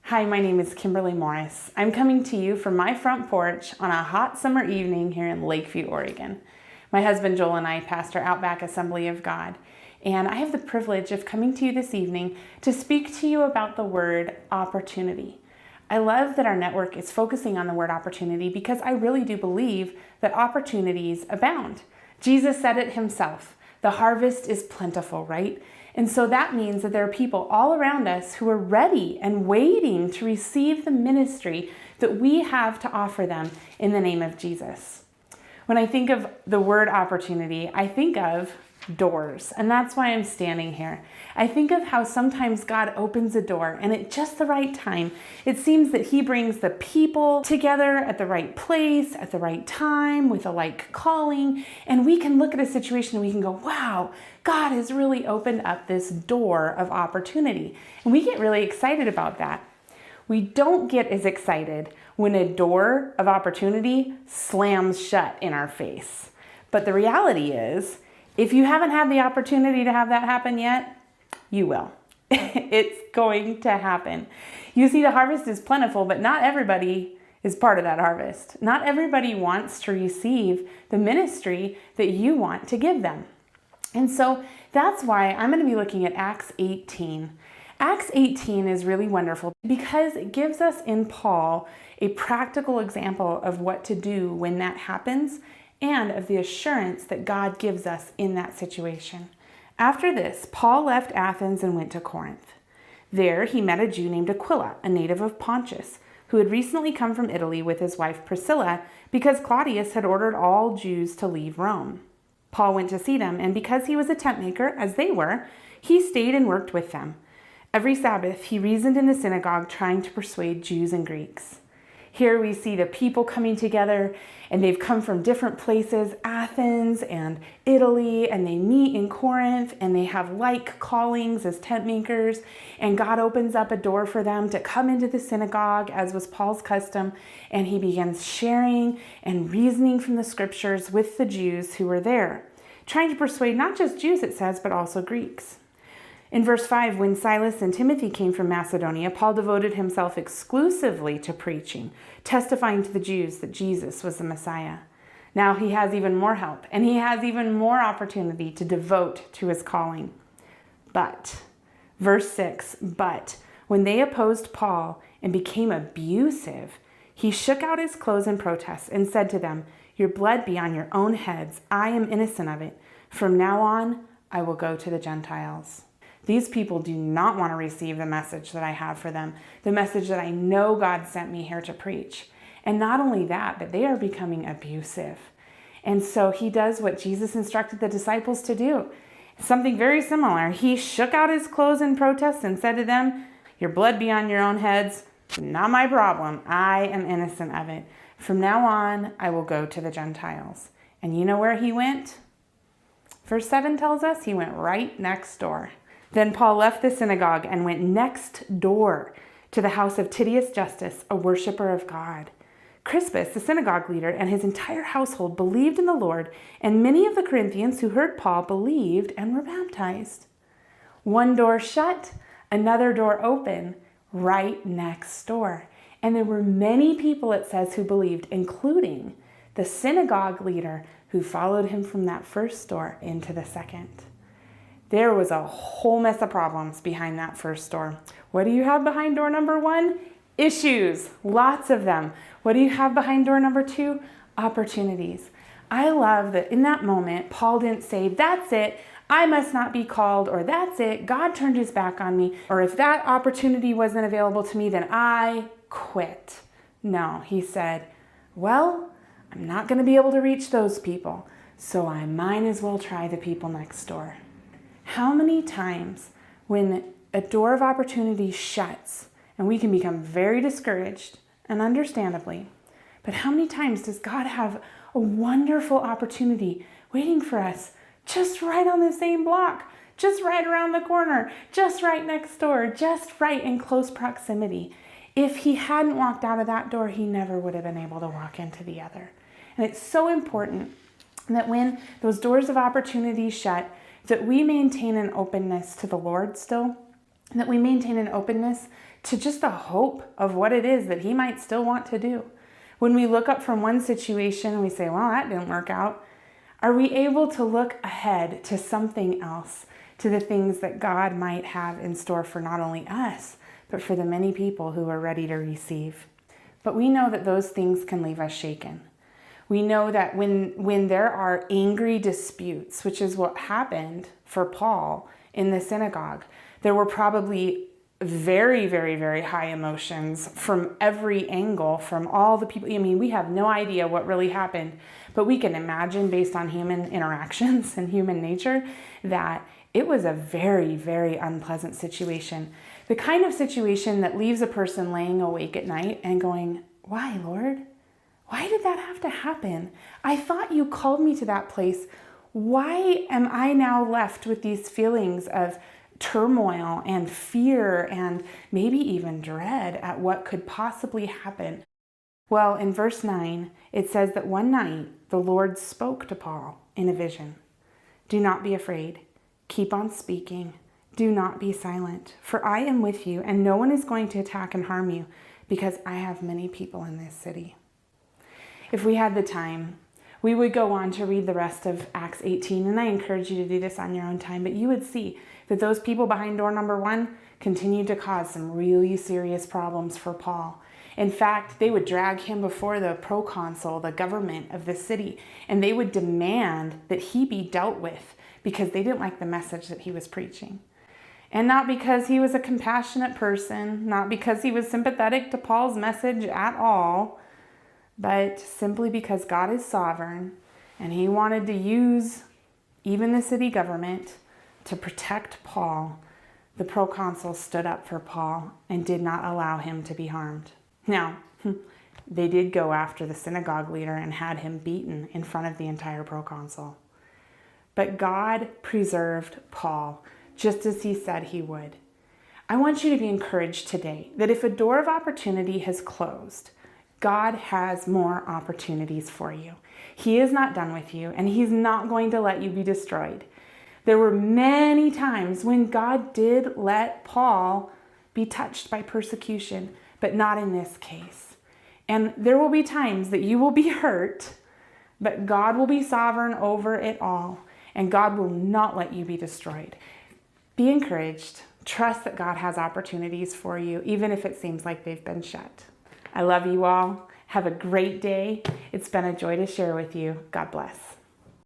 Hi, my name is Kimberly Morris. I'm coming to you from my front porch on a hot summer evening here in Lakeview, Oregon. My husband Joel and I pastor Outback Assembly of God, and I have the privilege of coming to you this evening to speak to you about the word opportunity. I love that our network is focusing on the word opportunity because I really do believe that opportunities abound. Jesus said it himself. The harvest is plentiful, right? And so that means that there are people all around us who are ready and waiting to receive the ministry that we have to offer them in the name of Jesus. When I think of the word opportunity, I think of doors, and that's why I'm standing here. I think of how sometimes God opens a door and at just the right time, it seems that he brings the people together at the right place, at the right time, with a like calling, and we can look at a situation and we can go, wow, God has really opened up this door of opportunity. And we get really excited about that. We don't get as excited when a door of opportunity slams shut in our face. But the reality is, if you haven't had the opportunity to have that happen yet, you will. It's going to happen. You see, the harvest is plentiful, but not everybody is part of that harvest. Not everybody wants to receive the ministry that you want to give them. And so that's why I'm going to be looking at Acts 18. Acts 18 is really wonderful because it gives us in Paul a practical example of what to do when that happens and of the assurance that God gives us in that situation. After this, Paul left Athens and went to Corinth. There he met a Jew named Aquila, a native of Pontus, who had recently come from Italy with his wife Priscilla because Claudius had ordered all Jews to leave Rome. Paul went to see them, and because he was a tent maker, as they were, he stayed and worked with them. Every Sabbath he reasoned in the synagogue, trying to persuade Jews and Greeks. Here we see the people coming together, and they've come from different places, Athens and Italy, and they meet in Corinth, and they have like callings as tent makers, and God opens up a door for them to come into the synagogue, as was Paul's custom, and he begins sharing and reasoning from the scriptures with the Jews who were there, trying to persuade not just Jews, it says, but also Greeks. In verse 5, when Silas and Timothy came from Macedonia, Paul devoted himself exclusively to preaching, testifying to the Jews that Jesus was the Messiah. Now he has even more help, and he has even more opportunity to devote to his calling. But, verse 6, but when they opposed Paul and became abusive, he shook out his clothes in protest and said to them, "Your blood be on your own heads. I am innocent of it. From now on, I will go to the Gentiles." These people do not want to receive the message that I have for them, the message that I know God sent me here to preach. And not only that, but they are becoming abusive. And so he does what Jesus instructed the disciples to do. Something very similar. He shook out his clothes in protest and said to them, "Your blood be on your own heads. Not my problem. I am innocent of it. From now on, I will go to the Gentiles." And you know where he went? Verse 7 tells us he went right next door. Then Paul left the synagogue and went next door to the house of Titius Justus, a worshiper of God. Crispus, the synagogue leader, and his entire household believed in the Lord, and many of the Corinthians who heard Paul believed and were baptized. One door shut, another door open, right next door. And there were many people, it says, who believed, including the synagogue leader who followed him from that first door into the second. There was a whole mess of problems behind that first door. What do you have behind door number 1? Issues, lots of them. What do you have behind door number 2? Opportunities. I love that in that moment, Paul didn't say, "That's it, I must not be called," or "That's it, God turned his back on me," or "If that opportunity wasn't available to me, then I quit." No, he said, "Well, I'm not going to be able to reach those people, so I might as well try the people next door." How many times when a door of opportunity shuts and we can become very discouraged, and understandably, but how many times does God have a wonderful opportunity waiting for us just right on the same block, just right around the corner, just right next door, just right in close proximity? If he hadn't walked out of that door, he never would have been able to walk into the other. And it's so important that when those doors of opportunity shut, that we maintain an openness to the Lord still, that we maintain an openness to just the hope of what it is that he might still want to do. When we look up from one situation and we say, well, that didn't work out, are we able to look ahead to something else, to the things that God might have in store for not only us, but for the many people who are ready to receive? But we know that those things can leave us shaken. We know that when there are angry disputes, which is what happened for Paul in the synagogue, there were probably very, very, very high emotions from every angle, from all the people. I mean, we have no idea what really happened, but we can imagine based on human interactions and human nature that it was a very, very unpleasant situation. The kind of situation that leaves a person laying awake at night and going, why, Lord? Why did that have to happen? I thought you called me to that place. Why am I now left with these feelings of turmoil and fear and maybe even dread at what could possibly happen? Well, in verse 9, it says that one night the Lord spoke to Paul in a vision. Do not be afraid. Keep on speaking. Do not be silent, for I am with you, and no one is going to attack and harm you, because I have many people in this city. If we had the time, we would go on to read the rest of Acts 18, and I encourage you to do this on your own time, but you would see that those people behind door number 1 continued to cause some really serious problems for Paul. In fact, they would drag him before the proconsul, the government of the city, and they would demand that he be dealt with because they didn't like the message that he was preaching. And not because he was a compassionate person, not because he was sympathetic to Paul's message at all, but simply because God is sovereign and he wanted to use even the city government to protect Paul. The proconsul stood up for Paul and did not allow him to be harmed. Now, they did go after the synagogue leader and had him beaten in front of the entire proconsul. But God preserved Paul just as he said he would. I want you to be encouraged today that if a door of opportunity has closed, God has more opportunities for you. He is not done with you, and he's not going to let you be destroyed. There were many times when God did let Paul be touched by persecution, but not in this case. And there will be times that you will be hurt, but God will be sovereign over it all, and God will not let you be destroyed. Be encouraged. Trust that God has opportunities for you, even if it seems like they've been shut. I love you all. Have a great day. It's been a joy to share with you. God bless.